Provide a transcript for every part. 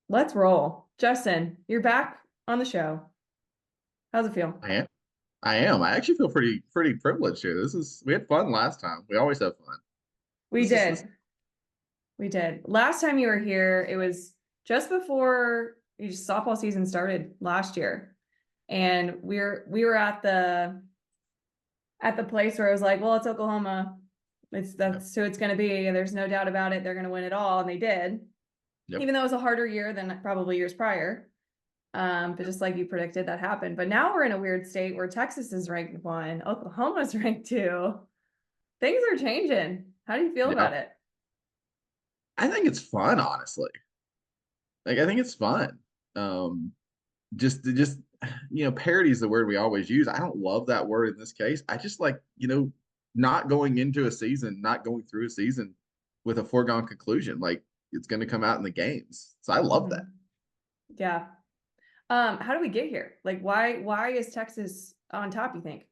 Let's roll. Justin, you're back on the show. How's it feel? I am. I am. I actually feel pretty privileged here. We had fun last time. We always have fun. We This did. We did. Last time you were here, it was just before softball season started last year. And we were at the place where it was like, well, it's Oklahoma. Yep. That's who it's gonna be. There's no doubt about it. They're gonna win it all, and they did. Yep. Even though it was a harder year than probably years prior. But just like you predicted, that happened. But now we're in a weird state where Texas is ranked one, Oklahoma's ranked two. Things are changing. How do you feel about Yep. it? I think it's fun, honestly. Like I think it's fun. Um, just parody is the word we always use. I don't love that word in this case. I just like, not going into a season, not going through a season with a foregone conclusion. Like it's gonna come out in the games. So I love that. Mhm. Yeah. How do we get here? Like, why is Texas on top, you think?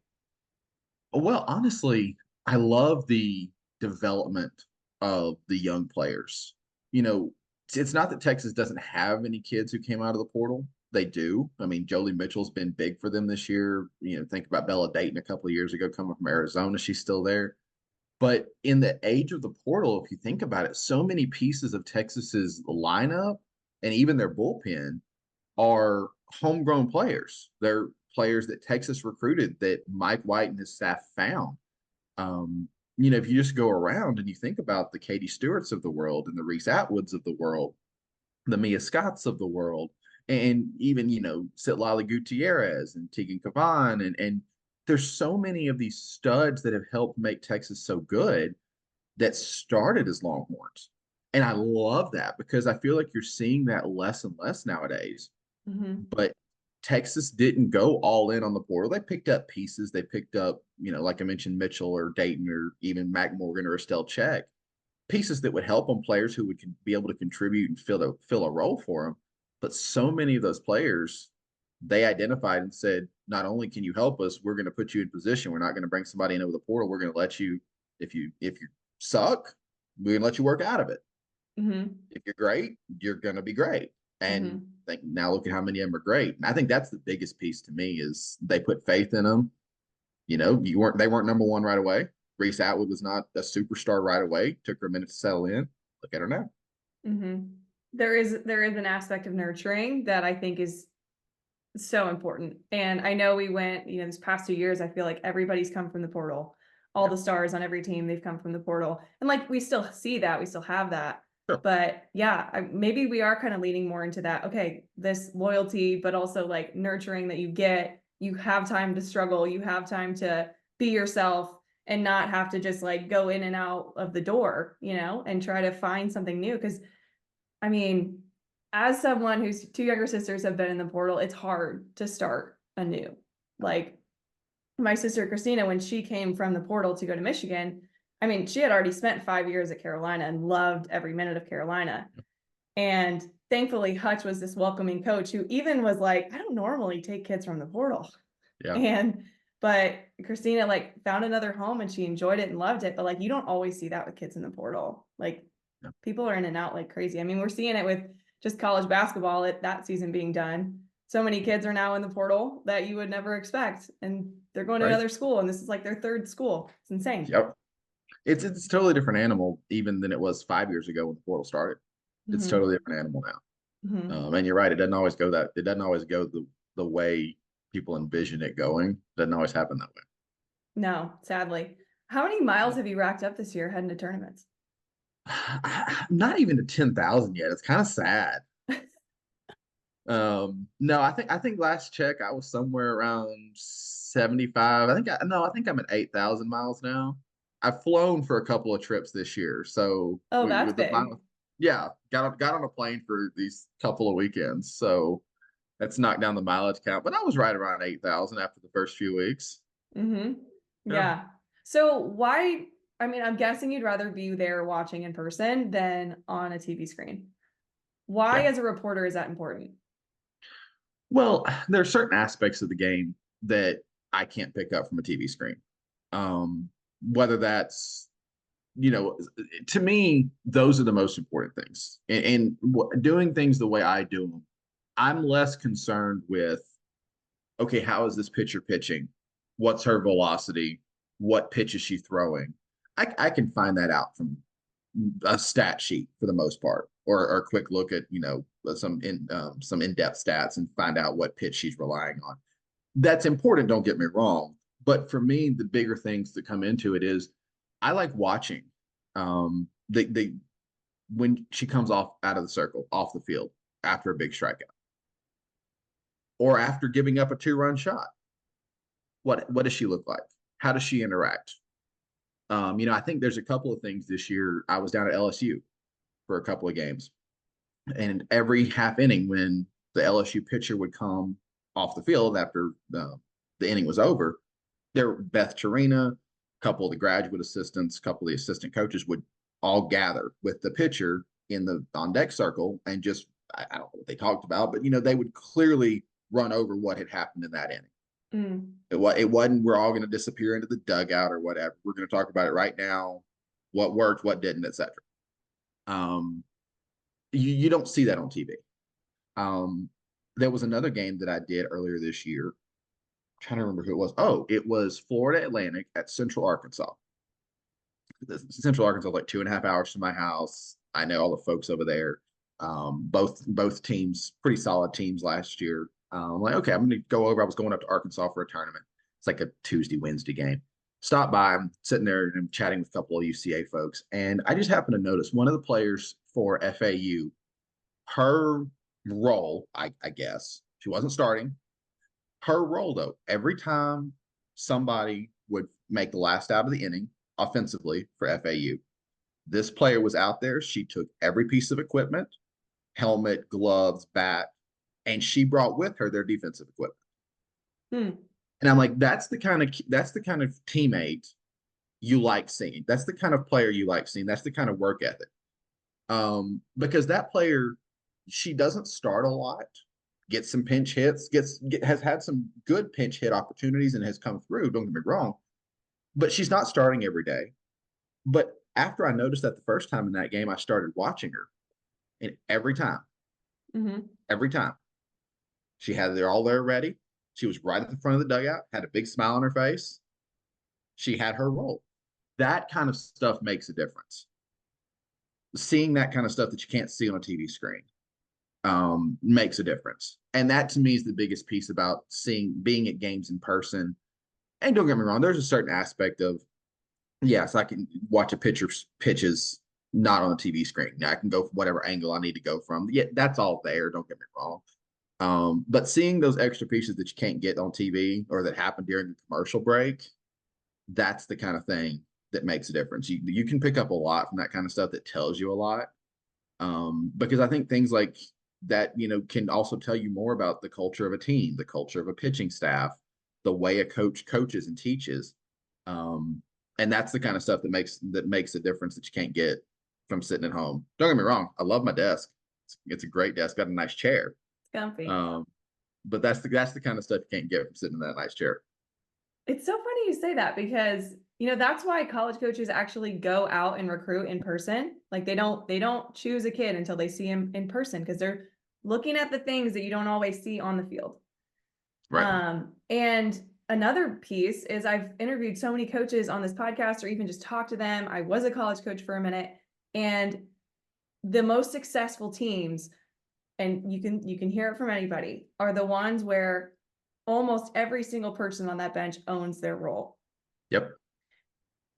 Well, honestly, I love the development of the young players. You know, it's not that Texas doesn't have any kids who came out of the portal. They do. I mean, Jolie Mitchell's been big for them this year. Think about Bella Dayton a couple of years ago coming from Arizona. She's still there. But in the age of the portal, if you think about it, so many pieces of Texas's lineup and even their bullpen are homegrown players. They're players that Texas recruited that Mike White and his staff found. Um, if you just go around and you think about the Katie Stewarts of the world and the Reese Atwoods of the world, the Mia Scotts of the world, and even, Citlali Gutierrez and Tegan Cavan, and there's so many of these studs that have helped make Texas so good that started as Longhorns. And I love that because I feel like you're seeing that less and less nowadays. Hmm. But Texas didn't go all in on the portal. They picked up pieces. They picked up, like I mentioned, Mitchell or Dayton or even Mac Morgan or Estelle Check, pieces that would help them, players who would be able to contribute and fill a role for them. But so many of those players, they identified and said, not only can you help us, we're going to put you in position. We're not going to bring somebody in over the portal. We're going to let you, if you suck, we're going to let you work out of it. Hmm. If you're great, you're going to be great. And Hmm. think now look at how many of them are great. And I think that's the biggest piece to me is they put faith in them. They weren't number one right away. Reese Atwood was not a superstar right away. Took her a minute to settle in. Look at her now. Hmm. There is an aspect of nurturing that I think is so important. And I know we went, this past 2 years, I feel like everybody's come from the portal. All the Yep. stars on every team, they've come from the portal. And like we still see that, we still have that. Sure. But yeah, maybe we are kind of leaning more into that. Okay, this loyalty, but also like nurturing that you get. You have time to struggle, you have time to be yourself and not have to just like go in and out of the door, and try to find something new. Because I mean, as someone whose two younger sisters have been in the portal, it's hard to start anew. Like my sister Christina, when she came from the portal to go to Michigan, I mean, she had already spent 5 years at Carolina and loved every minute of Carolina. And thankfully, Hutch was this welcoming coach who even was like, I don't normally take kids from the portal. Yeah. And but Christina like found another home and she enjoyed it and loved it. But like you don't always see that with kids in the portal. Like Yeah. people are in and out like crazy. I mean, we're seeing it with just college basketball at that season being done. So many kids are now in the portal that you would never expect, and they're going to Right. another school, and this is like their third school. It's insane. Yep. It's a totally different animal even than it was 5 years ago when the portal started. It's a Hmm. totally different animal now. Hmm. And you're right. It doesn't always go the way people envision it going. It doesn't always happen that way. No, sadly. How many miles Yeah. have you racked up this year heading to tournaments? I'm not even to 10,000 yet. It's kind of sad. No, I think last check I was somewhere around 75. I think I'm at 8,000 miles now. I've flown for a couple of trips this year, so Oh, we that's with the big. final, yeah, got on a plane for these couple of weekends, so that's knocked down the mileage count. But I was right around 8,000 after the first few weeks. Hmm. Yeah, Yeah. So why, I mean, I'm guessing you'd rather be there watching in person than on a TV screen. Why, yeah. as a reporter, is that important? Well, there are certain aspects of the game that I can't pick up from a TV screen. Whether that's to me, those are the most important things. And doing things the way I do them, I'm less concerned with, okay, how is this pitcher pitching? What's her velocity? What pitch is she throwing? I can find that out from a stat sheet for the most part, or a quick look at some in-depth stats and find out what pitch she's relying on. That's important, don't get me wrong. But for me, the bigger things that come into it is I like watching the when she comes off out of the circle, off the field after a big strikeout, or after giving up a 2-run shot. What does she look like? How does she interact? I think there's a couple of things this year. I was down at LSU for a couple of games, and every half inning when the LSU pitcher would come off the field after the inning was over, there Beth Tarina, a couple of the graduate assistants, a couple of the assistant coaches would all gather with the pitcher in the on deck circle and just I don't know what they talked about, but they would clearly run over what had happened in that inning. Mm. It wasn't we're all going to disappear into the dugout or whatever. We're going to talk about it right now, what worked, what didn't, etc. You don't see that on TV. There was another game that I did earlier this year. I'm trying to remember who it was. Oh, it was Florida Atlantic at Central Arkansas. Central Arkansas is like 2.5 hours from my house. I know all the folks over there. Both teams, pretty solid teams last year. I'm like, okay, I'm going to go over. I was going up to Arkansas for a tournament. It's like a Tuesday, Wednesday game. Stop by. I'm sitting there and I'm chatting with a couple of UCA folks. And I just happened to notice one of the players for FAU, her role, I guess, she wasn't starting. Her role, though, every time somebody would make the last out of the inning offensively for FAU, this player was out there. She took every piece of equipment, helmet, gloves, bat, and she brought with her their defensive equipment. Hmm. And I'm like, that's the kind of teammate you like seeing. That's the kind of player you like seeing. That's the kind of work ethic. Because that player, she doesn't start a lot, gets some pinch hits, has had some good pinch hit opportunities and has come through. Don't get me wrong, but she's not starting every day. But after I noticed that the first time in that game, I started watching her, and every time, every time, they're all there ready. She was right at the front of the dugout, had a big smile on her face. She had her role. That kind of stuff makes a difference. Seeing that kind of stuff that you can't see on a TV screen makes a difference. And that to me is the biggest piece about being at games in person. And don't get me wrong, there's a certain aspect of, yes, I can watch a pitcher pitches not on a TV screen. Now, I can go from whatever angle I need to go from. Yeah, that's all there. Don't get me wrong. But seeing those extra pieces that you can't get on TV or that happen during the commercial break, that's the kind of thing that makes a difference. You can pick up a lot from that kind of stuff that tells you a lot. Because I think things like that, can also tell you more about the culture of a team, the culture of a pitching staff, the way a coach coaches and teaches. And that's the kind of stuff that makes a difference that you can't get from sitting at home. Don't get me wrong, I love my desk. It's a great desk, got a nice chair. Comfy. But that's the kind of stuff you can't get from sitting in that nice chair. It's so funny you say that because that's why college coaches actually go out and recruit in person. Like they don't choose a kid until they see him in person because they're looking at the things that you don't always see on the field. Right. And another piece is I've interviewed so many coaches on this podcast or even just talked to them. I was a college coach for a minute, and the most successful teams, and you can hear it from anybody, are the ones where almost every single person on that bench owns their role. Yep.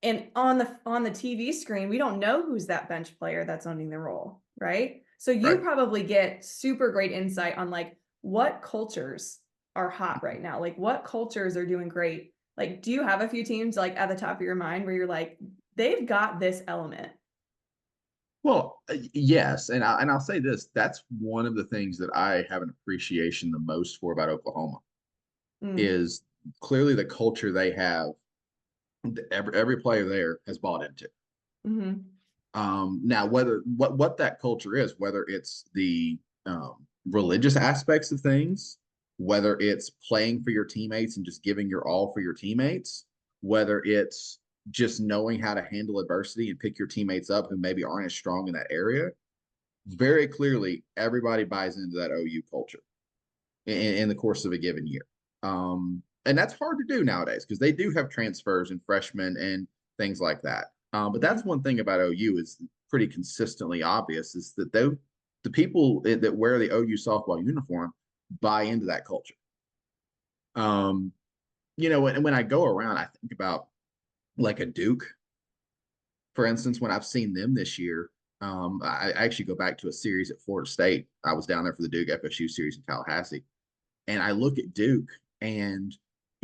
And on the TV screen, we don't know who's that bench player that's owning the role, right? So you probably get super great insight on like what cultures are hot right now, like what cultures are doing great. Like, do you have a few teams like at the top of your mind where you're like, they've got this element? Well, yes, and I'll say this: that's one of the things that I have an appreciation the most for about Oklahoma is clearly the culture they have. Every player there has bought into. Now, what that culture is, whether it's the religious aspects of things, whether it's playing for your teammates and just giving your all for your teammates, whether it's just knowing how to handle adversity and pick your teammates up who maybe aren't as strong in that area, very clearly everybody buys into that OU culture in the course of a given year. And that's hard to do nowadays because they do have transfers and freshmen and things like that. But that's one thing about OU is pretty consistently obvious is that the people that wear the OU softball uniform buy into that culture. When I go around, I think about like a Duke, for instance, when I've seen them this year. I actually go back to a series at Florida State. I was down there for the Duke FSU series in Tallahassee, and I look at Duke, and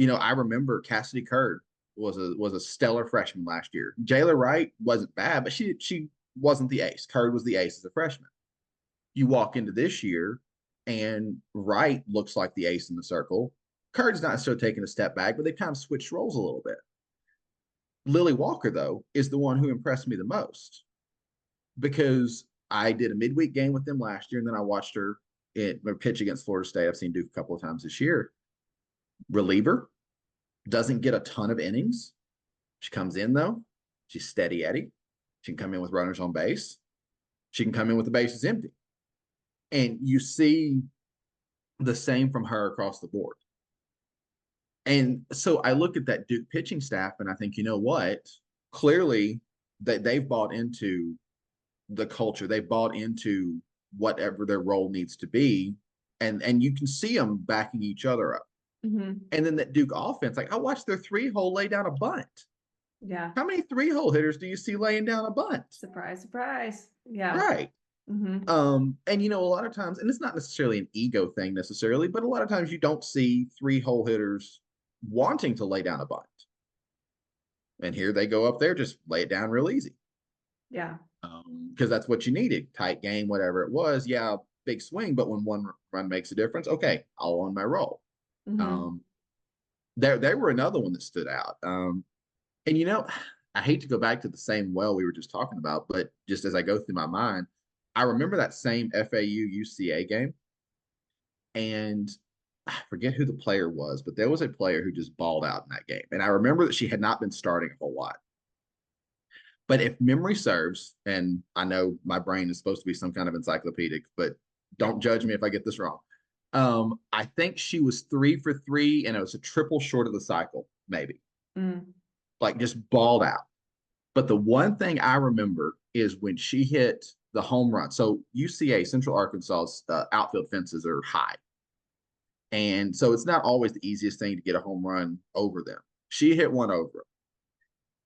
I remember Cassidy Curd was a stellar freshman last year. Jayla Wright wasn't bad, but she wasn't the ace. Curd was the ace as a freshman. You walk into this year, and Wright looks like the ace in the circle. Curd's not necessarily taking a step back, but they kind of switched roles a little bit. Lily Walker, though, is the one who impressed me the most because I did a midweek game with them last year, and then I watched her pitch against Florida State. I've seen Duke a couple of times this year. Reliever, doesn't get a ton of innings. She comes in, though. She's steady Eddie. She can come in with runners on base. She can come in with the bases empty. And you see the same from her across the board. And so I look at that Duke pitching staff and I think, you know what? Clearly that they've bought into the culture. They've bought into whatever their role needs to be. And you can see them backing each other up. Mm-hmm. And then that Duke offense, like I watched their 3-hole lay down a bunt. Yeah. How many 3-hole hitters do you see laying down a bunt? Surprise, surprise. Yeah. Right. Mm-hmm. And a lot of times, and it's not necessarily an ego thing necessarily, but a lot of times you don't see 3-hole hitters wanting to lay down a bunt. And here they go up there, just lay it down real easy. Yeah. Because that's what you needed. Tight game, whatever it was. Yeah, big swing, but when one run makes a difference, okay, I'll on my roll. Mm-hmm. They were another one that stood out. And I hate to go back to the same well we were just talking about, but just as I go through my mind, I remember that same FAU UCA game, and I forget who the player was, but there was a player who just balled out in that game. And I remember that she had not been starting a whole lot. But if memory serves, and I know my brain is supposed to be some kind of encyclopedic, but don't judge me if I get this wrong. I think she was 3 for 3, and it was a triple short of the cycle, maybe. Like just balled out. But the one thing I remember is when she hit the home run. So UCA, Central Arkansas's outfield fences are high. And so it's not always the easiest thing to get a home run over them. She hit one over them.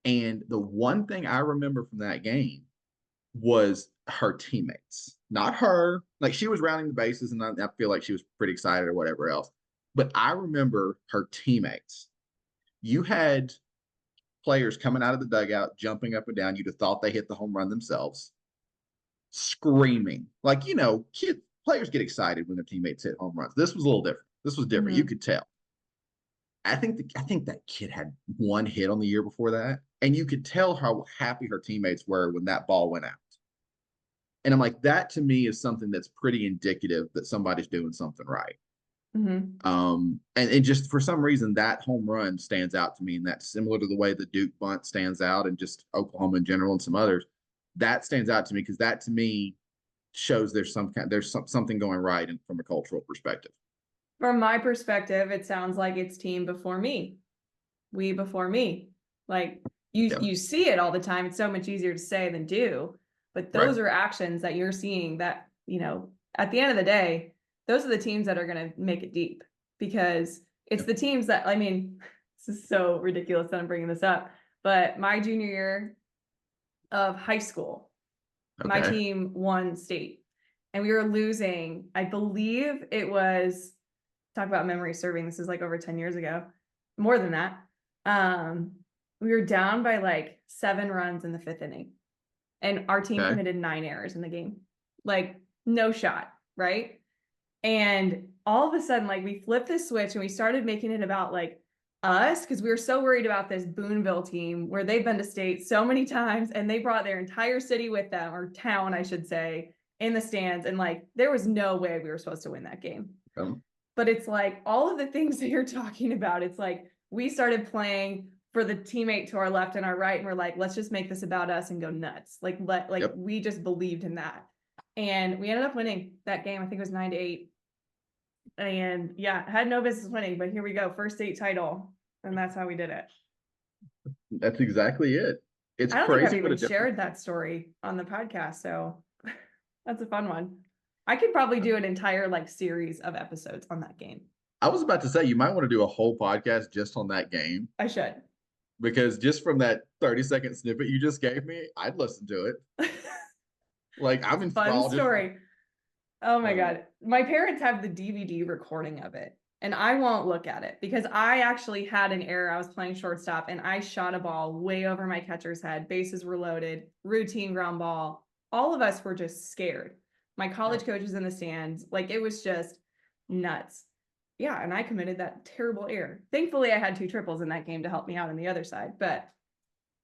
And the one thing I remember from that game was her teammates, not her. Like she was rounding the bases, and I feel like she was pretty excited or whatever else. But I remember her teammates. You had players coming out of the dugout, jumping up and down. You'd have thought they hit the home run themselves, screaming. Like, players get excited when their teammates hit home runs. This was a little different. This was different. Mm-hmm. You could tell. I think that kid had one hit on the year before that, and you could tell how happy her teammates were when that ball went out. And I'm like, that to me is something that's pretty indicative that somebody's doing something right. Mm-hmm. And just for some reason that home run stands out to me, and that's similar to the way the Duke bunt stands out, and just Oklahoma in general and some others. That stands out to me because that to me shows there's something going right from a cultural perspective. From my perspective, it sounds like it's team before me. We before me. Like you see it all the time. It's so much easier to say than do. But those are actions that you're seeing that, at the end of the day, those are the teams that are going to make it deep, because it's the teams that, this is so ridiculous that I'm bringing this up, but my junior year of high school, my team won state, and we were losing. I believe it was, talk about memory serving. This is like over 10 years ago, more than that. We were down by like 7 runs in the 5th inning, and our team committed 9 errors in the game. Like no shot. Right. And all of a sudden, like we flipped this switch and we started making it about like us, because we were so worried about this Boonville team where they've been to state so many times, and they brought their entire city with them, or town, I should say, in the stands. And like, there was no way we were supposed to win that game. But it's like all of the things that you're talking about. It's like we started playing for the teammate to our left and our right, and we're like, let's just make this about us and go nuts. Like Yep. we just believed in that. And we ended up winning that game. I think it was 9-8. And yeah, had no business winning, but here we go. First state title. And that's how we did it. That's exactly it. It's I don't think I've crazy what a even difference. shared that story on the podcast. So that's a fun one. I could probably do an entire like series of episodes on that game. I was about to say you might want to do a whole podcast just on that game, I should. because just from that 30-second snippet you just gave me, I'd listen to it. Like I'm Fun enthralled. story. Oh my Um, God. My parents have the DVD recording of it, and I won't look at it because I actually had an error. I was playing shortstop and I shot a ball way over my catcher's head. Bases were loaded, routine ground ball. All of us were just scared. My college coach was in the stands. Like it was just nuts. Yeah. And I committed that terrible error. Thankfully, I had 2 triples in that game to help me out on the other side, but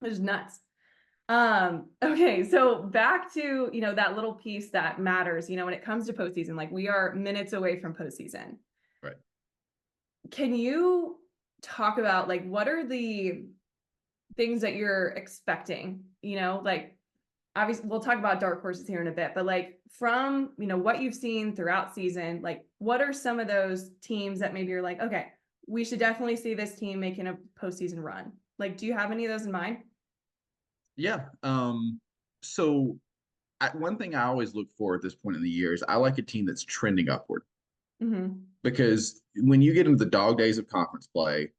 it was nuts. Okay, so back to, that little piece that matters, when it comes to postseason, like we are minutes away from postseason. right. Can you talk about like what are the things that you're expecting? Like obviously we'll talk about dark horses here in a bit, but like from what you've seen throughout season, like what are some of those teams that maybe you're like, okay, we should definitely see this team making a postseason run? Like, do you have any of those in mind? Yeah. So one thing I always look for at this point in the year is I like a team that's trending upward, Mm-hmm. because when you get into the dog days of conference play,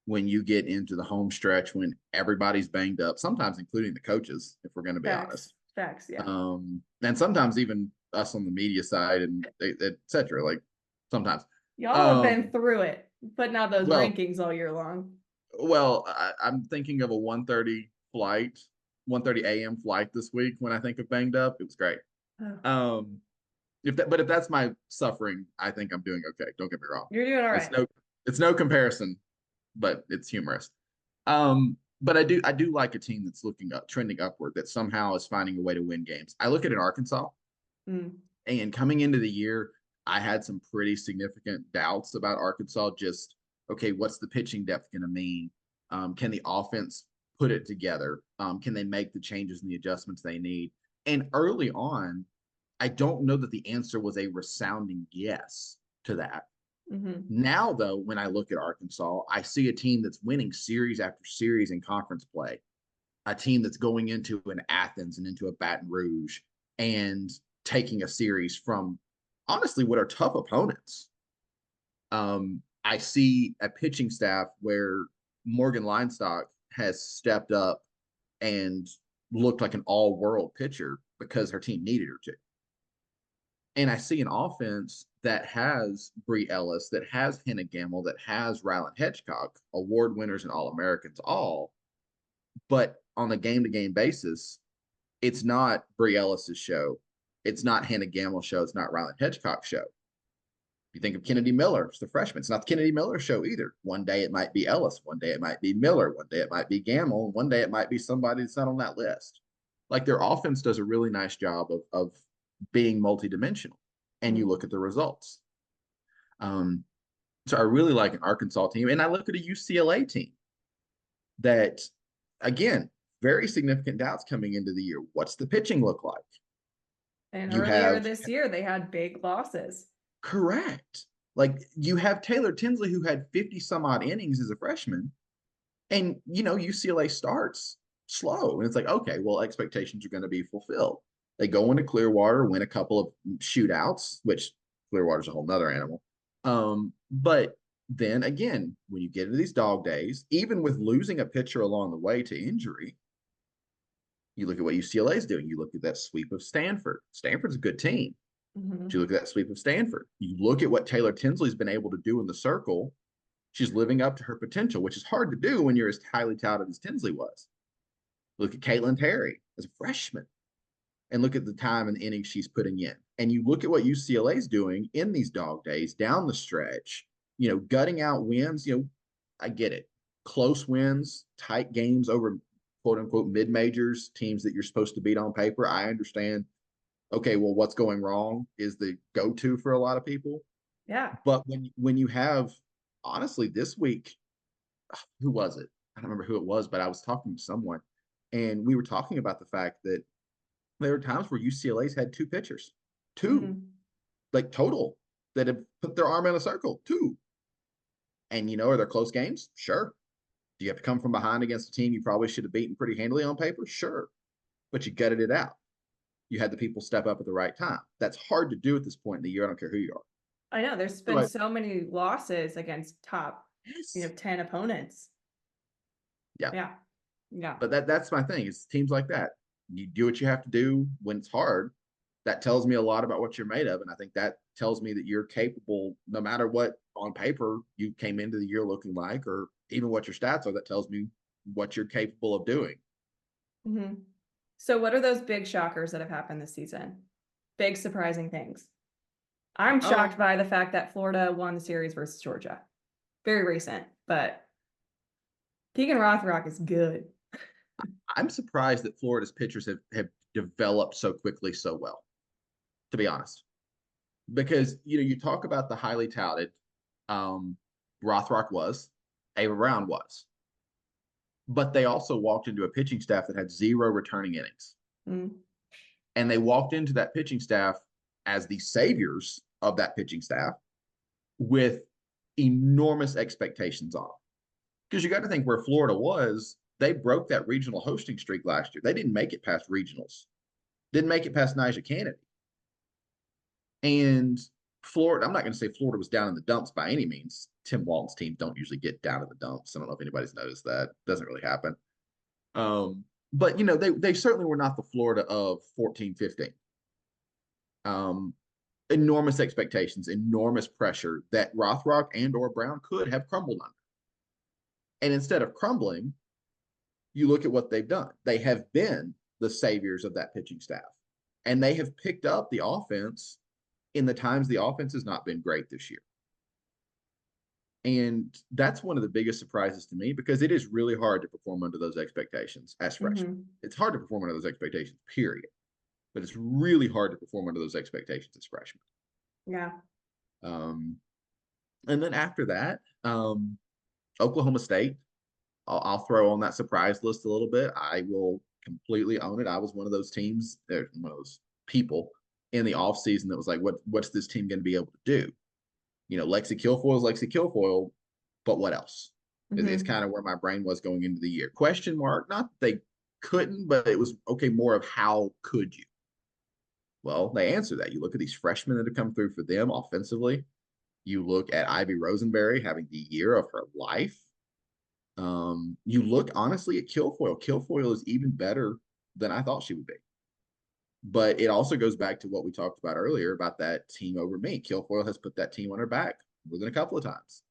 when you get into the home stretch, when everybody's banged up, sometimes including the coaches, if we're going to be honest, Facts, yeah. and sometimes even us on the media side and et cetera, like sometimes. Y'all have been through it, putting out those Well, rankings all year long. I'm thinking of a 1:30 flight, 1:30 a.m. flight this week. When I think of banged up, it was great. Oh, Um, if that's my suffering, I think I'm doing okay. Don't get me wrong. you're doing all It's right. no it's no comparison, but it's humorous. But I do like a team that's looking up, trending upward, that somehow is finding a way to win games. I look at an Arkansas, Mm. and coming into the year, I had some pretty significant doubts about Arkansas. Just okay, what's the pitching depth going to mean? Can the offense put it together? Can they make the changes and the adjustments they need? And early on, I don't know that the answer was a resounding yes to that. Mm-hmm. Now, though, when I look at Arkansas, I see a team that's winning series after series in conference play, a team that's going into an Athens and into a Baton Rouge and taking a series from honestly what are tough opponents. I see a pitching staff where Morgan Linestock has stepped up and looked like an all-world pitcher because her team needed her to. And I see an offense that has Bree Ellis, that has Hannah Gamble, that has Rylan Hedgecock, award winners and All-Americans all. But on a game-to-game basis, it's not Bree Ellis's show. It's not Hannah Gamble's show. It's not Rylan Hedgecock's show. You think of Kennedy Miller, it's the freshman. It's not the Kennedy Miller show either. One day it might be Ellis. One day it might be Miller. One day it might be Gamble. One day it might be somebody that's not on that list. Like their offense does a really nice job of being multidimensional, and you look at the results. So I really like an Arkansas team, and I look at a UCLA team that, again, very significant doubts coming into the year. What's the pitching look like? And You earlier have this year, they had big losses. correct. Like you have Taylor Tinsley, who had 50 some odd innings as a freshman, and UCLA starts slow, and it's like, okay, well, expectations are going to be fulfilled. They go into Clearwater, win a couple of shootouts, which Clearwater's a whole nother animal. But then again, when you get into these dog days, even with losing a pitcher along the way to injury, you look at what UCLA is doing. You look at that sweep of Stanford. Stanford's a good team. Mm-hmm. But you look at that sweep of Stanford. You look at what Taylor Tinsley's been able to do in the circle. She's living up to her potential, which is hard to do when you're as highly touted as Tinsley was. Look at Caitlin Terry as a freshman, and look at the time and the innings she's putting in. And you look at what UCLA is doing in these dog days down the stretch, gutting out wins. I get it. Close wins, tight games over quote unquote mid majors, teams that you're supposed to beat on paper. I understand. Okay, well, what's going wrong is the go-to for a lot of people. Yeah. But when you have, honestly, this week, who was it? I don't remember who it was, but I was talking to someone, and we were talking about the fact that there were times where UCLA's had two pitchers, two, Mhm. like total, that have put their arm in a circle, two. And are there close games? Sure. Do you have to come from behind against a team you probably should have beaten pretty handily on paper? Sure. But you gutted it out. You had the people step up at the right time. That's hard to do at this point in the year. I don't care who you are. I know there's So been so many losses against top, yes. 10 opponents. Yeah. Yeah. Yeah. But that's my thing is teams like that. You do what you have to do when it's hard. That tells me a lot about what you're made of. And I think that tells me that you're capable, no matter what on paper you came into the year looking like, or even what your stats are, that tells me what you're capable of doing. Hmm. So what are those big shockers that have happened this season? Big surprising things. I'm shocked by the fact that Florida won the series versus Georgia. Very recent, but Keegan Rothrock is good. I'm surprised that Florida's pitchers have developed so quickly, so well, to be honest. Because you talk about the highly touted um Rothrock was, Ava Brown was, but they also walked into a pitching staff that had zero returning innings. Mm. And they walked into that pitching staff as the saviors of that pitching staff with enormous expectations on them. Because you got to think where Florida was, they broke that regional hosting streak last year. They didn't make it past regionals, didn't make it past Niger Kennedy. And Florida, I'm not going to say Florida was down in the dumps by any means. Tim Walton's teams don't usually get down in the dumps. I don't know if anybody's noticed that. Doesn't really happen. But they certainly were not the Florida of 14, 15. Enormous expectations, enormous pressure that Rothrock and or Brown could have crumbled under. And instead of crumbling, you look at what they've done. They have been the saviors of that pitching staff. And they have picked up the offense in the times the offense has not been great this year. And that's one of the biggest surprises to me because it is really hard to perform under those expectations as freshmen. Mm-hmm. It's hard to perform under those expectations, period. But it's really hard to perform under those expectations as freshmen. Yeah. And then after that, Oklahoma State, I'll throw on that surprise list a little bit. I will completely own it. I was one of those teams, one of those people in the offseason that was like, what's this team going to be able to do? Lexi Kilfoyle is Lexi Kilfoyle, but what else? Mm-hmm. It's kind of where my brain was going into the year. Question mark, not that they couldn't, but it was okay, more of how could you? Well, they answer that. You look at these freshmen that have come through for them offensively. You look at Ivy Rosenberry having the year of her life. You look honestly at Kilfoyle. Kilfoyle is even better than I thought she would be. But it also goes back to what we talked about earlier about that team over me. Kilfoyle has put that team on her back more than a couple of times.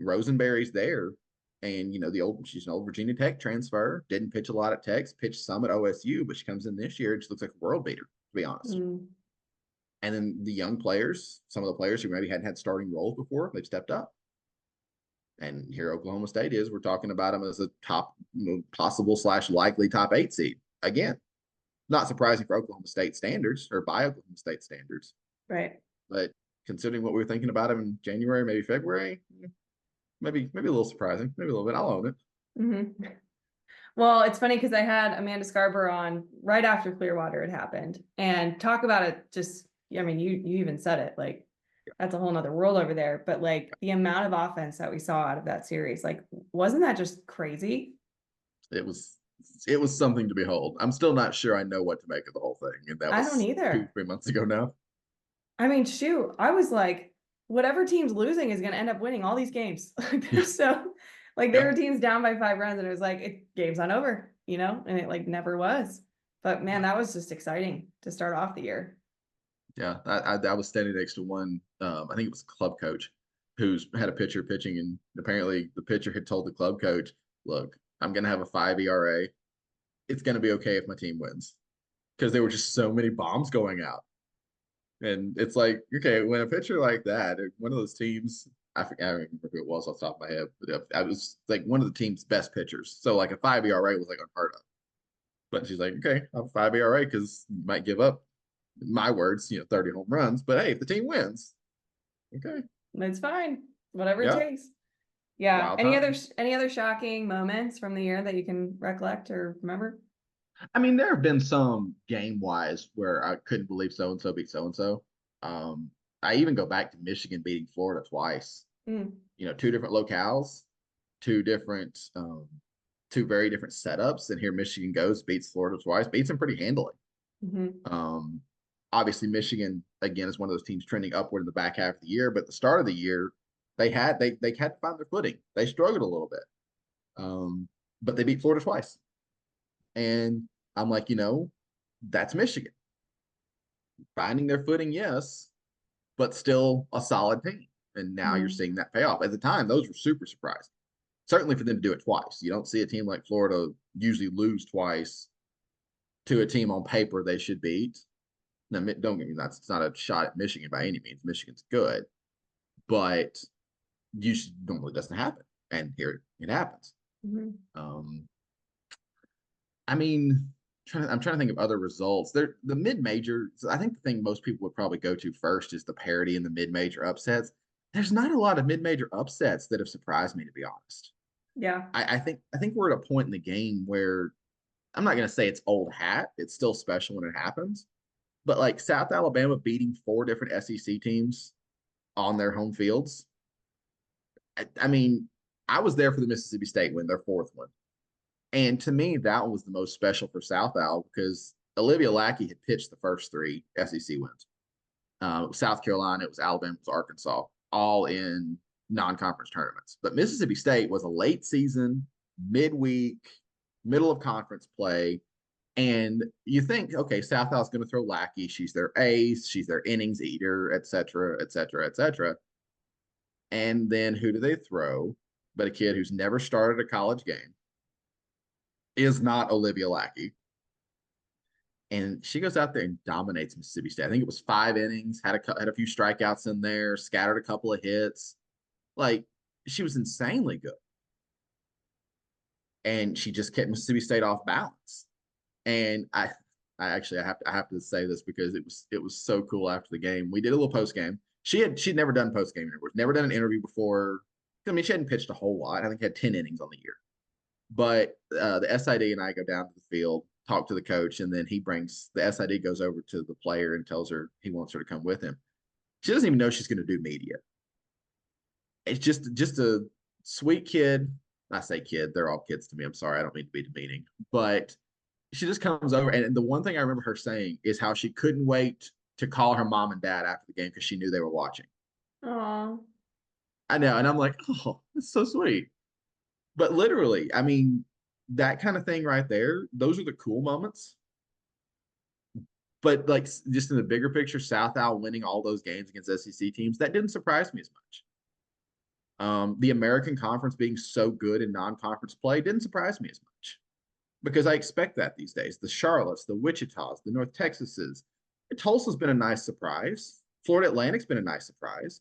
Rosenberry's there, and she's an old Virginia Tech transfer. Didn't pitch a lot at Tech, pitched some at OSU, but she comes in this year and she looks like a world beater, to be honest. Mm. And then the young players, some of the players who maybe hadn't had starting roles before, they've stepped up. And here Oklahoma State is. We're talking about them as a top, possible / likely top 8 seed. Again, not surprising for Oklahoma State standards or by Oklahoma State standards. Right. But considering what we were thinking about them in January, maybe February, maybe a little surprising, maybe a little bit. I'll own it. Mm-hmm. Well, it's funny because I had Amanda Scarborough on right after Clearwater had happened and talk about it. Just, I mean, you even said it, like, that's a whole nother world over there. But like the amount of offense that we saw out of that series, like, wasn't that just crazy? It was something to behold. I'm still not sure I know what to make of the whole thing. And that I don't was either. 2-3 months ago now. I mean, shoot, I was like, whatever team's losing is going to end up winning all these games. Yeah. So, like, there were teams down by 5 runs, and it was like, game's not over, and it like never was. But man, that was just exciting to start off the year. Yeah, I was standing next to one. I think it was a club coach who's had a pitcher pitching, and apparently the pitcher had told the club coach, "Look, I'm going to have a 5 ERA. It's going to be okay if my team wins," because there were just so many bombs going out. And it's like, okay, when a pitcher like that, one of those teams, I don't remember who it was off the top of my head, but I was like one of the team's best pitchers. So like a 5 ERA was like unheard of. But she's like, okay, I'll have 5 ERA because you might give up, in my words, 30 home runs. But hey, if the team wins, okay. It's fine. Whatever it Yeah. takes. Yeah. Wild time. Any other shocking moments from the year that you can recollect or remember? I mean, there have been some game wise where I couldn't believe so and so beat so and so. I even go back to Michigan beating Florida twice. Mm. Two different locales, two different, two very different setups. And here Michigan goes, beats Florida twice, beats them pretty handily. Hmm. Um, Obviously, Michigan again is one of those teams trending upward in the back half of the year, but at the start of the year, they had to find their footing. They struggled a little bit, but they beat Florida twice. And I'm like, that's Michigan finding their footing, yes, but still a solid team. And now you're Hmm. seeing that pay off. At the time, those were super surprising. Certainly for them to do it twice. You don't see a team like Florida usually lose twice to a team on paper they should beat. Now, don't get me that's it's not a shot at Michigan by any means. Michigan's good, but normally doesn't happen, and here it happens. Hmm. Um, I mean, I'm trying to think of other results. The mid major. I think the thing most people would probably go to first is the parity in the mid major upsets. There's not a lot of mid major upsets that have surprised me, to be honest. Yeah. I think we're at a point in the game where I'm not going to say it's old hat. It's still special when it happens. But like South Alabama beating four different SEC teams on their home fields. I mean, I was there for the Mississippi State win, their fourth one. And to me, that one was the most special for South Al because Olivia Lackey had pitched the first three SEC wins. South Carolina, it was Alabama, it was Arkansas, all in non-conference tournaments. But Mississippi State was a late season, midweek, middle of conference play. And you think, okay, South Al's going to throw Lackey. She's their ace. She's their innings eater, et cetera, et cetera, et cetera. And then who do they throw? But a kid who's never started a college game is not Olivia Lackey. And she goes out there and dominates Mississippi State. I think it was 5 innings, had a few strikeouts in there, scattered a couple of hits. Like she was insanely good, and she just kept Mississippi State off balance. And I have to say this because it was so cool after the game. We did a little post game. She'd never done post game interviews, never done an interview before. I mean, she hadn't pitched a whole lot. I think had 10 innings on the year. But the SID and I go down to the field, talk to the coach, and then the SID goes over to the player and tells her he wants her to come with him. She doesn't even know she's going to do media. It's just a sweet kid. I say kid, they're all kids to me. I'm sorry, I don't mean to be demeaning, but she just comes over, and the one thing I remember her saying is how she couldn't wait to call her mom and dad after the game because she knew they were watching. Aw. I know, and I'm like, oh, that's so sweet. But literally, I mean, that kind of thing right there, those are the cool moments. But like just in the bigger picture, South Al winning all those games against SEC teams, that didn't surprise me as much. The American Conference being so good in non-conference play didn't surprise me as much because I expect that these days. The Charlottes, the Wichitas, the North Texases, Tulsa's been a nice surprise. Florida Atlantic's been a nice surprise.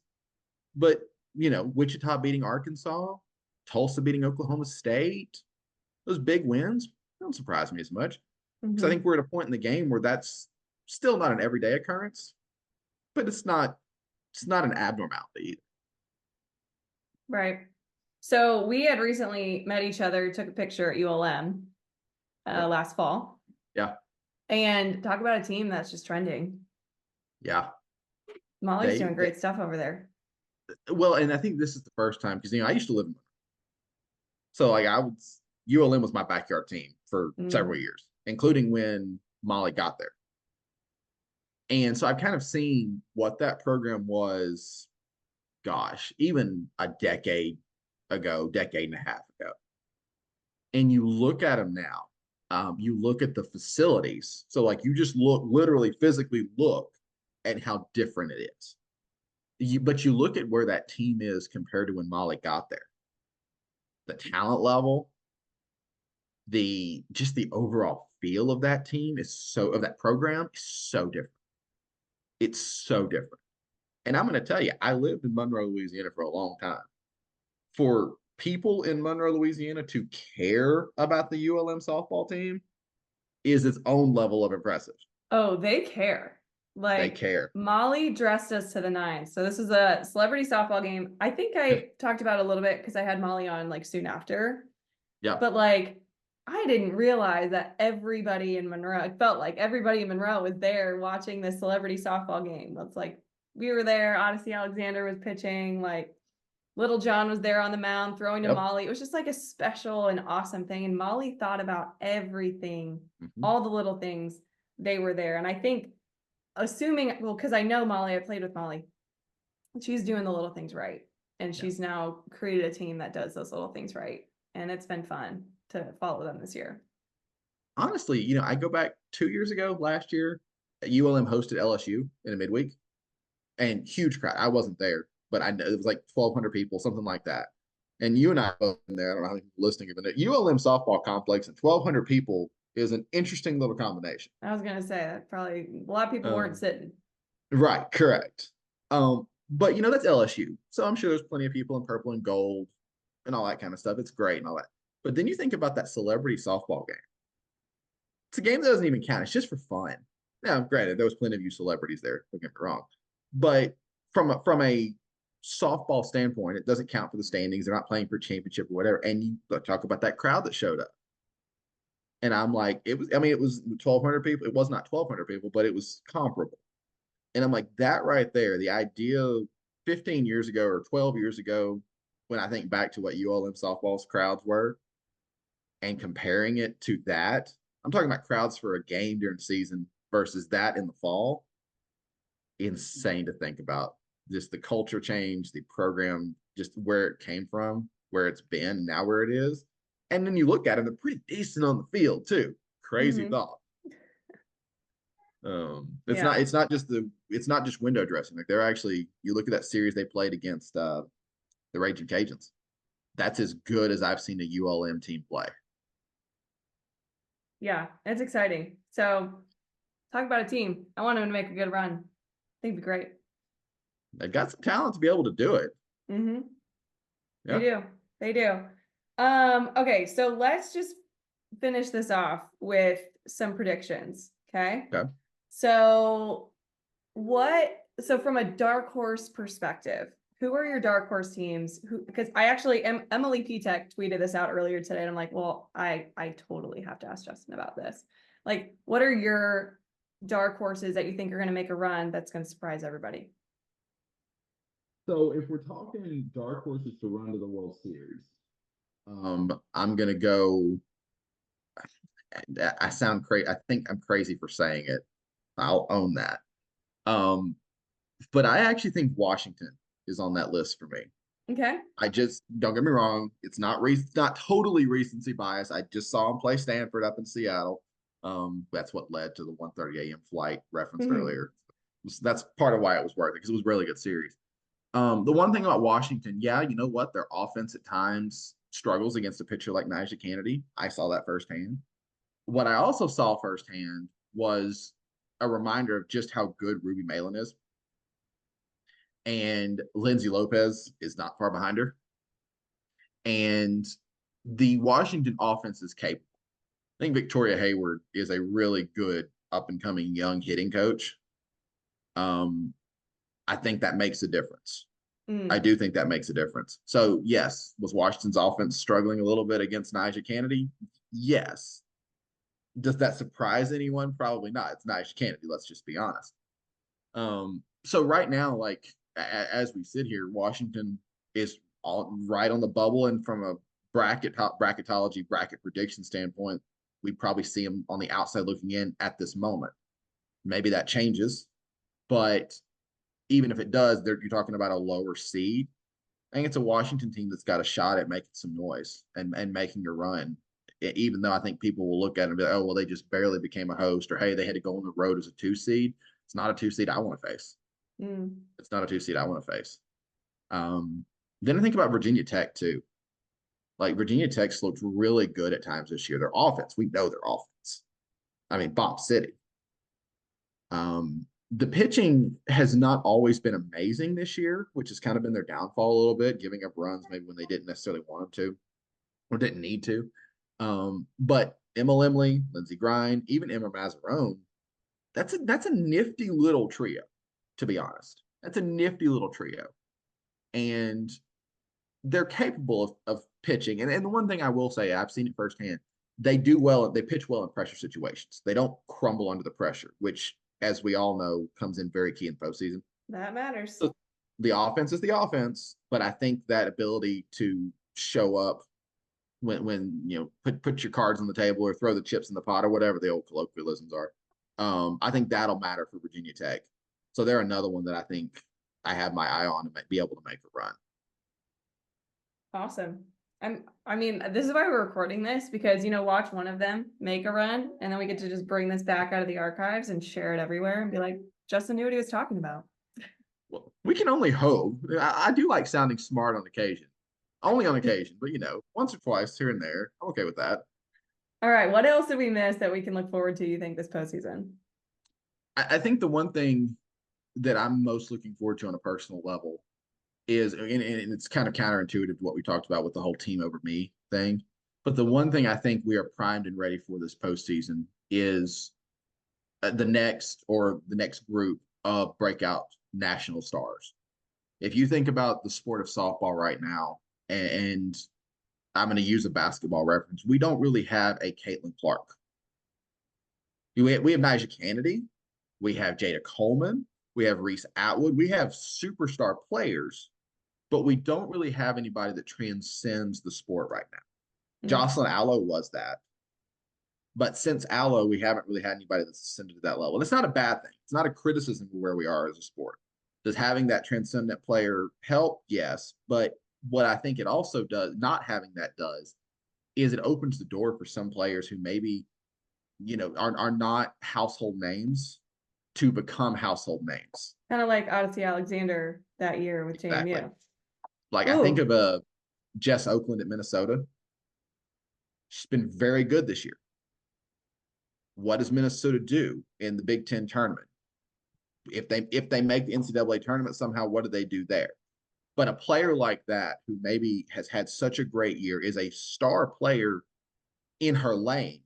But, Wichita beating Arkansas, Tulsa beating Oklahoma State, those big wins don't surprise me as much because I think Hmm. we're at a point in the game where that's still not an everyday occurrence, but it's not an abnormality either. Right. So we had recently met each other, took a picture at ULM Yep. last fall, Yeah. and talk about a team that's just trending. Yeah. Molly's They, doing they great stuff over there. well, and I think this is the first time because I used to live in so like ULM was my backyard team for several Mm. years, including when Molly got there. And so I've kind of seen what that program was, gosh, even a decade and a half ago. And you look at them now, you look at the facilities. So, like, you just literally physically look at how different it is. But you look at where that team is compared to when Molly got there. The talent level, the overall feel of that team of that program is so different. It's so different. And I'm going to tell you, I lived in Monroe, Louisiana for a long time. For people in Monroe, Louisiana to care about the ULM softball team is its own level of impressive. Oh, they care. They Like care. Molly dressed us to the nines. So this is a celebrity softball game. I think I talked about it a little bit because I had Molly on like soon after. Yeah. But like I didn't realize that everybody in Monroe, it felt like everybody in Monroe was there watching this celebrity softball game. That's like we were there, Odyssey Alexander was pitching, like Little John was there on the mound throwing to Yep. Molly. It was just like a special and awesome thing. And Molly thought about everything, Mhm. all the little things. They were there. And I think, assuming, well, because I know Molly, I played with Molly, she's doing the little things right. And Yeah. she's now created a team that does those little things right. And it's been fun to follow them this year. Honestly, I go back 2 years ago, last year, ULM hosted LSU in a midweek, and huge crowd. I wasn't there, but I know it was like 1,200 people, something like that. And you and I both in there. I don't know how many people listening, but ULM softball complex and 1,200 people is an interesting little combination. I was gonna say that probably a lot of people weren't Um, sitting. right, correct. But that's LSU, so I'm sure there's plenty of people in purple and gold and all that kind of stuff. It's great and all that. But then you think about that celebrity softball game. It's a game that doesn't even count. It's just for fun. Now, granted, there was plenty of you celebrities there. Don't get me wrong, but from a softball standpoint, it doesn't count for the standings. They're not playing for championship or whatever. And you talk about that crowd that showed up, and I'm like, it was. I mean, it was 1,200 people. It was not 1,200 people, but it was comparable. And I'm like, that right there, the idea 15 years ago or 12 years ago, when I think back to what ULM softball's crowds were, and comparing it to that, I'm talking about crowds for a game during the season versus that in the fall. Insane to think about. Just the culture change, the program, just where it came from, where it's been, now where it is. And then you look at them, they're pretty decent on the field too. Crazy Mm-hmm. thought. It's not Yeah. it's not just window dressing. Like they're actually, you look at that series they played against the Raging Cajuns. That's as good as I've seen a ULM team play. Yeah. It's exciting. So talk about a team. I want them to make a good run. I think it'd be great. They've got some talent to be able to do it. Mm-hmm. They Yeah. do. They do. Okay, so let's just finish this off with some predictions. Okay. Okay. So so from a dark horse perspective, who are your dark horse teams? Who, because I actually Emily P Tech tweeted this out earlier today, and I'm like, well, I totally have to ask Justin about this. Like, what are your dark horses that you think are going to make a run that's going to surprise everybody? So if we're talking dark horses to run to the World Series, I'm gonna go. I sound crazy. I think I'm crazy for saying it. I'll own that. Um, but I actually think Washington is on that list for me. Okay. I just don't get me wrong. It's not totally recency bias. I just saw him play Stanford up in Seattle. That's what led to the 1:30 a.m. flight referenced Mm-hmm. earlier. That's part of why it was worth it because it was a really good series. The one thing about Washington, yeah, you know what? Their offense at times struggles against a pitcher like Nigel Kennedy. I saw that firsthand. What I also saw firsthand was a reminder of just how good Ruby Malin is. And Lindsay Lopez is not far behind her. And the Washington offense is capable. I think Victoria Hayward is a really good up and coming young hitting coach. Um, I think that makes a difference. I Mm. do think that makes a difference. So, yes, was Washington's offense struggling a little bit against Nigel Kennedy? Yes. Does that surprise anyone? Probably not. It's Nigel Kennedy. Let's just be honest. So right now, like as we sit here, Washington is all right on the bubble, and from a bracketology bracket prediction standpoint, we probably see them on the outside looking in at this moment. Maybe that changes, but even if it does, you're talking about a lower seed. I think it's a Washington team that's got a shot at making some noise and making a run. Even though I think people will look at it and be like, oh, well, they just barely became a host, or hey, they had to go on the road as a 2 seed. It's not a 2 seed I want to face. Mm. It's not a 2 seed I want to face. Um, then I think about Virginia Tech too. Like Virginia Tech's looked really good at times this year. Their offense, we know their offense. I mean, Bomb City. The pitching has not always been amazing this year, which has kind of been their downfall a little bit, giving up runs maybe when they didn't necessarily want them to or didn't need to. But Emma Limley, Lindsey Grind, even Emma Mazzarone, that's a nifty little trio, to be honest. That's a nifty little trio. And they're capable of pitching. And the one thing I will say, I've seen it firsthand, they do well, they pitch well in pressure situations. They don't crumble under the pressure, which, as we all know, comes in very key in postseason. That matters. So the offense is the offense, but I think that ability to show up when put your cards on the table or throw the chips in the pot or whatever the old colloquialisms are. I think that'll matter for Virginia Tech. So they're another one that I think I have my eye on to be able to make a run. Awesome. I mean, this is why we're recording this, because, watch one of them make a run, and then we get to just bring this back out of the archives and share it everywhere and be like, Justin knew what he was talking about. Well, we can only hope. I do like sounding smart on occasion. Only on occasion, but once or twice here and there. I'm okay with that. All right. What else did we miss that we can look forward to, you think, this postseason? I think the one thing that I'm most looking forward to on a personal level is, and it's kind of counterintuitive to what we talked about with the whole team over me thing. But the one thing I think we are primed and ready for this postseason is the next group of breakout national stars. If you think about the sport of softball right now, and I'm going to use a basketball reference, we don't really have a Caitlin Clark. We have Nyjah Kennedy, we have Jada Coleman, we have Reese Atwood, we have superstar players, but we don't really have anybody that transcends the sport right now. Jocelyn Allo was that. But since Allo, we haven't really had anybody that's ascended to that level. And it's not a bad thing. It's not a criticism of where we are as a sport. Does having that transcendent player help? Yes. But what I think it also does, not having that does, is it opens the door for some players who maybe, are not household names to become household names. Kind of like Odyssey Alexander that year with Exactly. JMU. Like, Ooh. I think of Jess Oakland at Minnesota. She's been very good this year. What does Minnesota do in the Big Ten tournament? If they make the NCAA tournament somehow, what do they do there? But a player like that, who maybe has had such a great year, is a star player in her lane.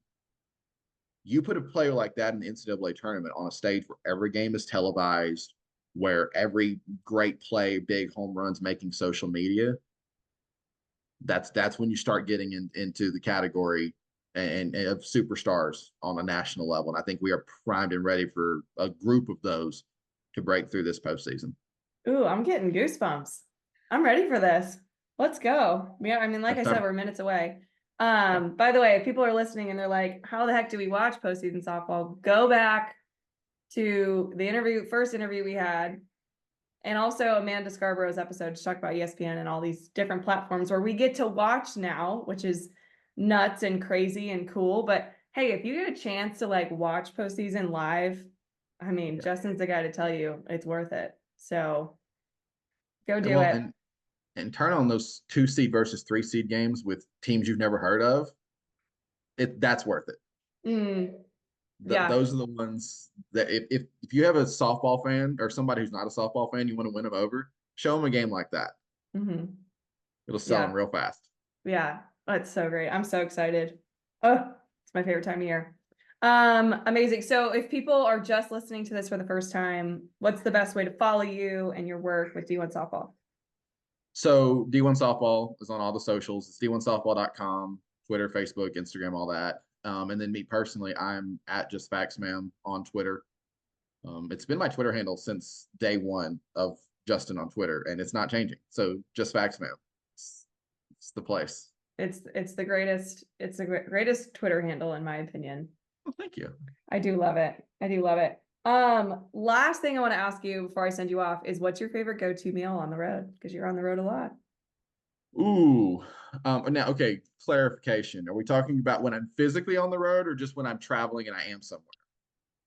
You put a player like that in the NCAA tournament on a stage where every game is televised, where every great play, big home runs, making social media. That's when you start getting into the category and of superstars on a national level. And I think we are primed and ready for a group of those to break through this postseason. Ooh, I'm getting goosebumps. I'm ready for this. Let's go. Yeah, I mean, like I said, we're minutes away. By the way, if people are listening and they're like, how the heck do we watch postseason softball? Go back to the first interview we had, and also Amanda Scarborough's episode to talk about ESPN and all these different platforms where we get to watch now, which is nuts and crazy and cool. But hey, if you get a chance to watch postseason live, I mean, Justin's the guy to tell you it's worth it. So go do it. And turn on those 2 seed versus 3 seed games with teams you've never heard of. That's worth it. Yeah. Those are the ones that if you have a softball fan or somebody who's not a softball fan, you want to win them over, show them a game like that. It'll sell them real fast. Yeah, that's so great. I'm so excited. Oh, it's my favorite time of year. Amazing. So if people are just listening to this for the first time, what's the best way to follow you and your work with D1 Softball? So D1 Softball is on all the socials. It's d1softball.com, Twitter, Facebook, Instagram, all that. And then me personally, I'm at Just Facts Ma'am on Twitter. It's been my Twitter handle since day one of Justin on Twitter, and it's not changing. So Just Facts Ma'am. It's the place. It's the greatest. It's the greatest Twitter handle in my opinion. Well, thank you. I do love it. I do love it. Last thing I want to ask you before I send you off is, what's your favorite go-to meal on the road? Because you're on the road a lot. Ooh. Now, okay, clarification. Are we talking about when I'm physically on the road or just when I'm traveling and I am somewhere?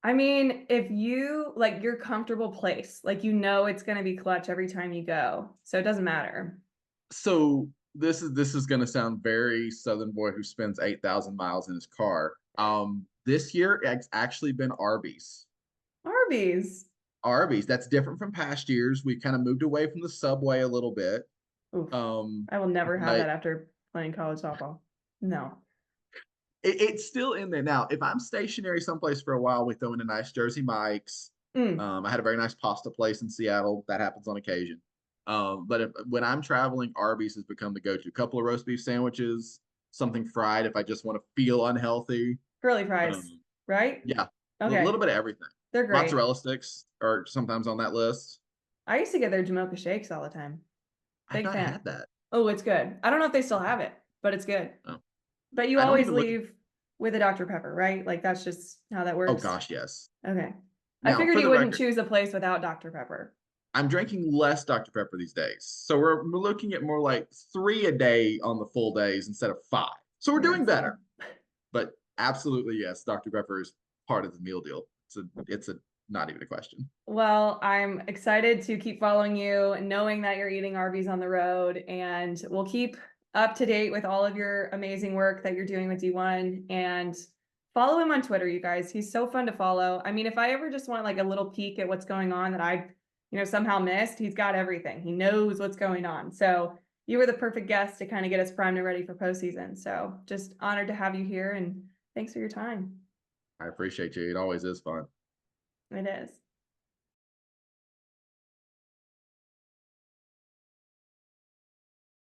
I mean, if you your comfortable place, it's going to be clutch every time you go. So it doesn't matter. So this is going to sound very Southern boy who spends 8,000 miles in his car. This year it's actually been Arby's. Arby's. That's different from past years. We've kind of moved away from the Subway a little bit. Oof. I will never have that after playing college softball. No. It's still in there now. If I'm stationary someplace for a while, we throw in a nice Jersey Mike's. Mm, I had a very nice pasta place in Seattle. That happens on occasion. When I'm traveling, Arby's has become the go-to. Couple of roast beef sandwiches, something fried if I just want to feel unhealthy. curly fries, Um, right? yeah, a Okay, little bit of everything. they're great. Mozzarella sticks are sometimes on that list. I used to get their Jamocha shakes all the time. I've Big not fan. had that. Oh, it's good. I don't know if they still have it, but it's good. No. But you I don't always even look at. leave with a Dr. Pepper, right? Like that's just how that Oh works. gosh, yes. Okay. I Now, figured for you the wouldn't record, choose a place without Dr. Pepper. I'm drinking less Dr. Pepper these days. So we're looking at more like 3 a day on the full days instead of 5. So we're doing That's better. But absolutely, yes, Dr. Pepper is part of the meal deal. It's a not even a question. well, I'm excited to keep following you, knowing that you're eating Arby's on the road, and we'll keep up to date with all of your amazing work that you're doing with D1 and follow him on Twitter, you guys. He's so fun to follow. I mean, if I ever just want like a little peek at what's going on that I, somehow missed, he's got everything. He knows what's going on. So you were the perfect guest to kind of get us primed and ready for postseason. So just honored to have you here and thanks for your time. I appreciate you. It always is fun. It is.